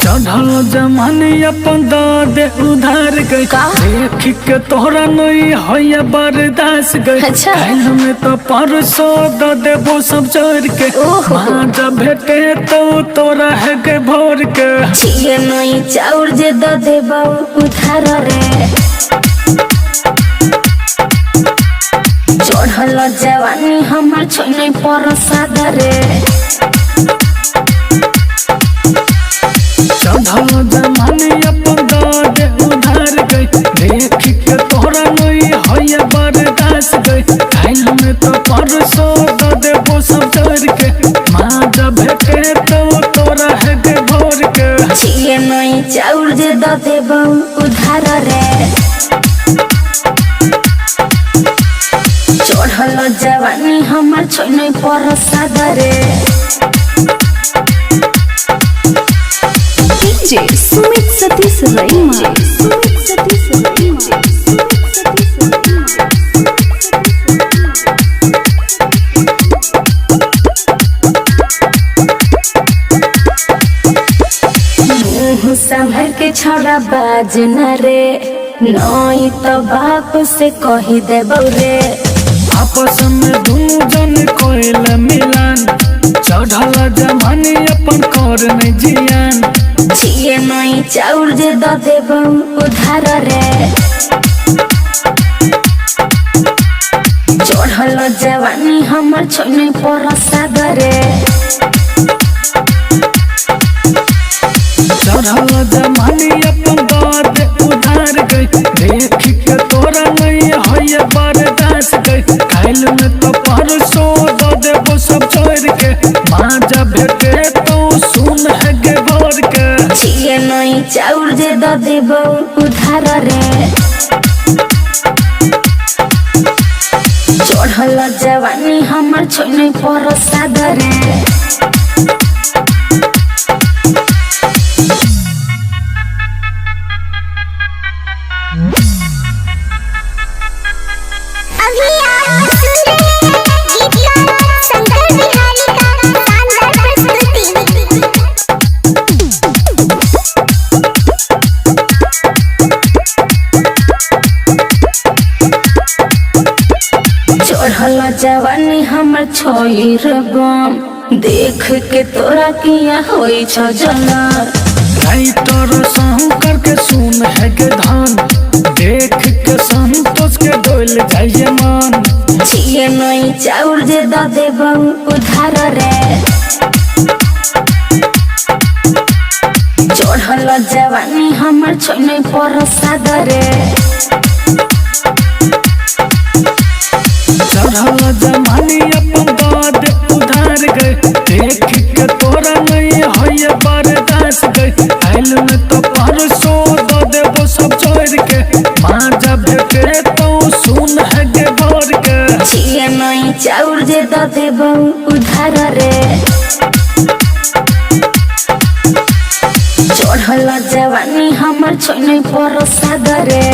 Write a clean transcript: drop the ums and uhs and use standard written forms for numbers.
जमाने अपन दे उधार गई देख के तोहरा नहीं है बर्दाश्त गई। अच्छा। में तो परसों देबो सब चढ़ के जब भेटे तो तोरा है के भोर के छिए नहीं चाउर जे द देबो उधार रे चढ़ल जवानी हमर छोने पर सादरे चढ़ल जमाने अपन दे उधार गई देख के तोहरा नहीं है बर्दाश्त गई। में तो परसों देबो सब चढ़ के जब भेटे तो तोरा है के भोर के छिए नहीं चाउर जे द देबो उधार रे चढ़ल जवानी हमर छोने पर Sadre DJ Sumit Satish Raima. मुँह संभर के छोड़ा बाज न रे नहीं तो बाप से कही देबो रे आपस में दोनों जन कोयल मिलन चढ़ल जमाने अपन कर नहीं जियान छिए नहीं चाउर जे द देबो उधार रे चढ़ल जवानी हमर छोने पर सादरे चढ़ल जमाने अपन दे उधार गई देख के तोरा नहीं है बर्दाश्त गई। काल में तो परसों देबो सब छोड़ के जब भेटे तो सुन है गे भोर के छिए नहीं चाउर जे द देबो उधार रे चढ़ल जवानी हमर छोने पर सादरे चढ़ल जवानी हमर छोई बम देख के तोरा किया होई छ जलर राइटर शंकर के सुन है के धान देख के संतोष के डोल जाइए मन छिए नहीं चाउर जे द देबो उधार रे चढ़ल जवानी हमर छोने पर सादरे चढ़ल जमाने अपन दे उधार गई देख के तोरा नहीं है बर्दाश्त गई। काल में तो परसों देबो सब छोड़ के जब भेटे तो सुन है गे भोर के छिए नहीं चाउर जे द देबो उधार रे चढ़ल जवानी हमर छोने पर सादरे